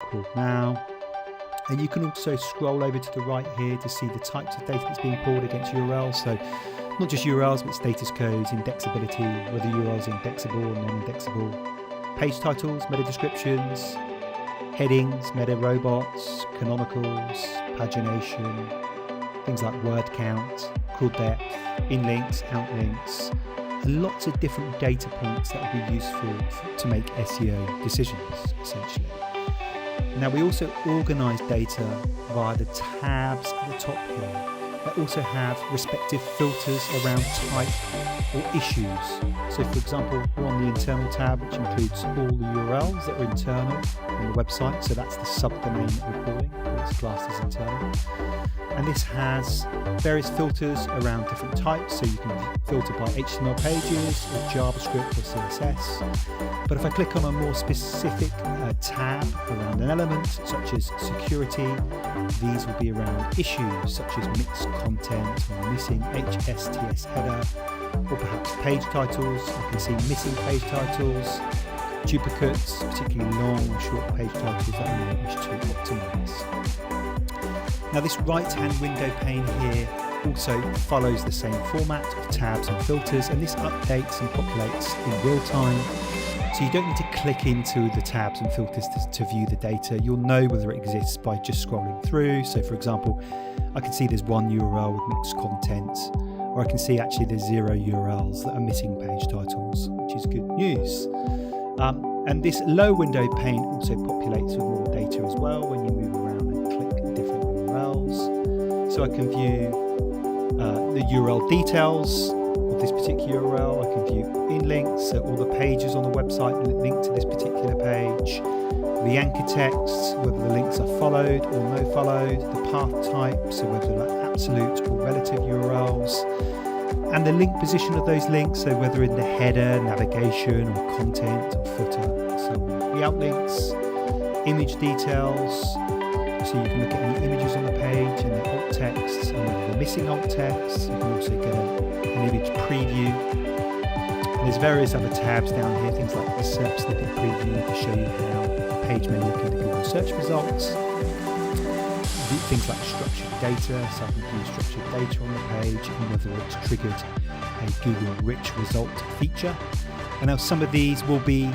called now. And you can also scroll over to the right here to see the types of data that's being pulled against URLs. So not just URLs, but status codes, indexability, whether URLs are indexable or non-indexable, page titles, meta descriptions, headings, meta robots, canonicals, pagination, things like word count, call depth, in links, out links, and lots of different data points that will be useful to make SEO decisions, essentially. Now, we also organise data via the tabs at the top here that also have respective filters around type or issues. So, for example, we're on the internal tab, which includes all the URLs that are internal on the website. So that's the subdomain that we're calling, it's classed as internal. And this has various filters around different types. So you can filter by HTML pages or JavaScript or CSS. But if I click on a more specific tab around an element, such as security, these will be around issues such as mixed content or missing HSTS header, or perhaps page titles. I can see missing page titles, duplicates, particularly long or short page titles that I may wish to optimize. Now, this right-hand window pane here also follows the same format of tabs and filters, and this updates and populates in real time. So you don't need to click into the tabs and filters to view the data. You'll know whether it exists by just scrolling through. So for example, I can see there's one URL with mixed content, or I can see actually there's 0 URLs that are missing page titles, which is good news. And this low window pane also populates with more data as well when you move around and click different URLs. So I can view the URL details of this particular URL. I can view in links, so all the pages on the website that link to this particular page, the anchor text, whether the links are followed or no followed, the path type, so whether they're absolute or relative URLs, and the link position of those links, so whether in the header, navigation, or content, or footer, and so on. The outlinks, image details, so you can look at any images on the page and the alt text, and whether they're missing alt text. You can also get an image preview. And there's various other tabs down here, things like the SERP snippet preview to show you how a page may look in the Google search results. Things like structured data, so I can view structured data on the page and whether it's triggered a Google Rich Result feature. And now some of these will be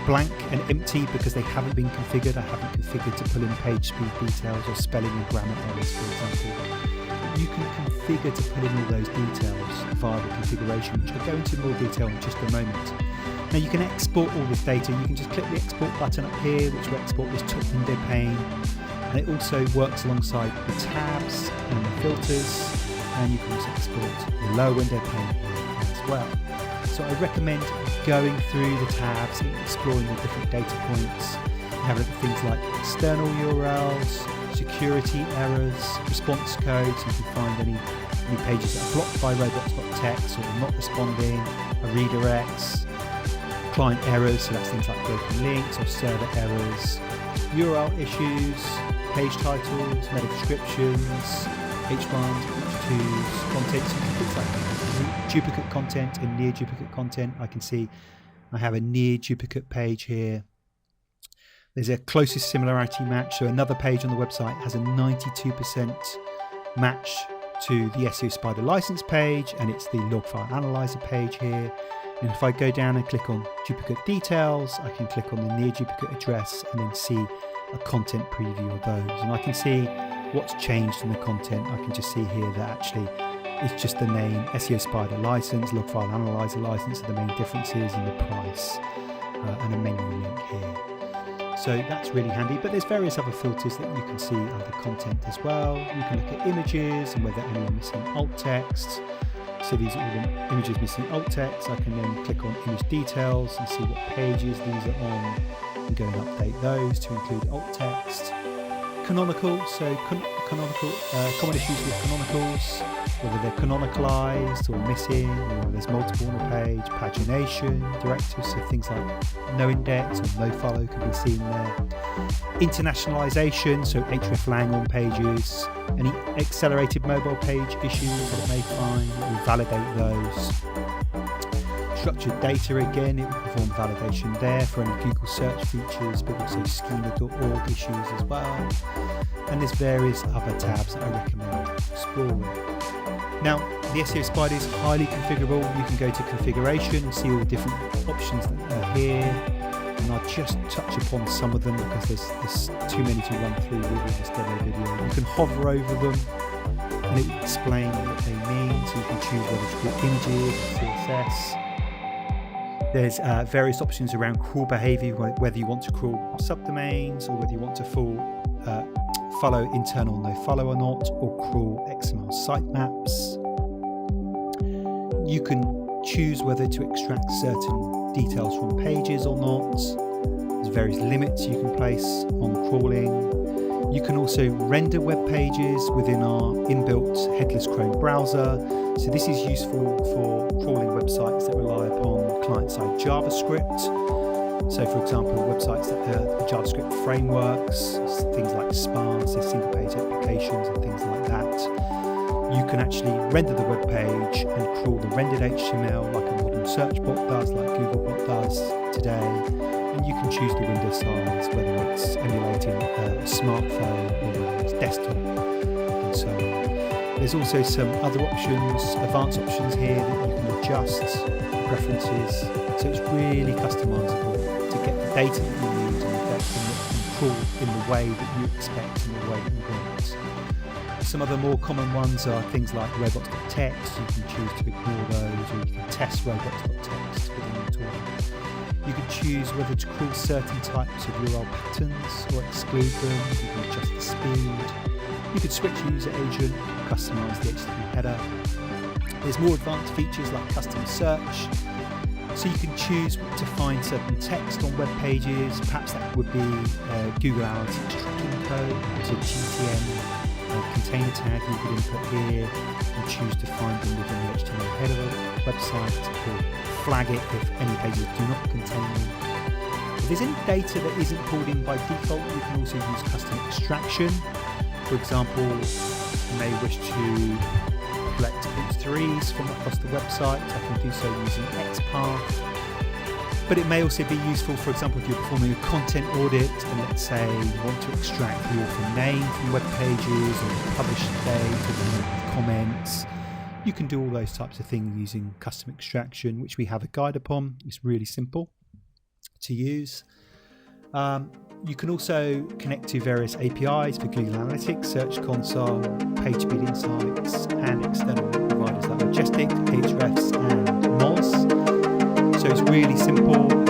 blank and empty because they haven't been configured. I haven't configured to pull in page speed details or spelling and grammar errors, for example. You can configure to pull in all those details via the configuration, which I'll go into more detail in just a moment. Now you can export all this data. You can just click the export button up here, which will export this top window pane. And it also works alongside the tabs and the filters, and you can also export the lower window pane as well. So I recommend going through the tabs and exploring the different data points. You have a look at things like external URLs, security errors, response codes. You can find any pages that are blocked by robots.txt or not responding, redirects, client errors, so that's things like broken links or server errors, URL issues, page titles, meta descriptions, H1s, H2s, content, things like duplicate content and near duplicate content. I can see I have a near duplicate page here. There's a closest similarity match, so another page on the website has a 92% match to the SEO Spider license page, and it's the log file analyzer page here. And if I go down and click on duplicate details, I can click on the near duplicate address and then see a content preview of those. And I can see what's changed in the content. I can just see here that actually it's just the name SEO Spider license, log file analyzer license are the main differences, and the price and a menu link here. So that's really handy, but there's various other filters that you can see under content as well. You can look at images and whether any are missing alt text. So these are all the images missing alt text. I can then click on image details and see what pages these are on and go and update those to include alt text. Canonical, so canonical, common issues with canonicals, whether they're canonicalized or missing, or there's multiple on the page, pagination, directives, so things like no index or no follow can be seen there. Internationalization, so hreflang on pages, any accelerated mobile page issues that it may find, we'll validate those. structured data again, it will perform validation there for any Google search features, but also schema.org issues as well. And there's various other tabs that I recommend exploring. Now, the SEO Spider is highly configurable. You can go to configuration and see all the different options that are here. And I'll just touch upon some of them because there's too many to run through with this demo video. You can hover over them and it will explain what they mean. So you can choose whether to crawl images, CSS. There's various options around crawl behavior, whether you want to crawl subdomains or whether you want to follow internal no-follow or not, or crawl XML sitemaps. You can choose whether to extract certain details from pages or not. There's various limits you can place on crawling. You can also render web pages within our inbuilt headless Chrome browser. So this is useful for crawling websites that rely upon client-side JavaScript. So for example, websites that are JavaScript frameworks, things like SPA, so single page applications and things like that. You can actually render the web page and crawl the rendered HTML like a modern search bot does, like Googlebot does today. And you can choose the window size, whether it's emulating a smartphone or whether it's desktop and so on. There's also some other options, advanced options here that you can adjust preferences. So it's really customizable to get the data that you need and crawl in the way that you expect and the way that you want. Some other more common ones are things like robots.txt. You can choose to ignore those, or you can test robots.txt within the tool. You can choose whether to crawl certain types of URL patterns or exclude them. You can adjust the speed. You could switch user agent, customize the HTTP header. There's more advanced features like custom search. So you can choose to find certain text on web pages. Perhaps that would be Google Analytics tracking code, so GTM container tag you could input here and choose to find them within the HTML header of the website, or flag it if any pages do not contain them. If there's any data that isn't pulled in by default, you can also use custom extraction. For example, you may wish to collect H3s from across the website. I can do so using XPath. But it may also be useful, for example, if you're performing a content audit and let's say you want to extract the author name from web pages or the published date or the comments. You can do all those types of things using custom extraction, which we have a guide upon. It's really simple to use. You can also connect to various APIs for Google Analytics, Search Console, PageSpeed Insights, and external providers like Majestic, Ahrefs, and Moz. So it's really simple.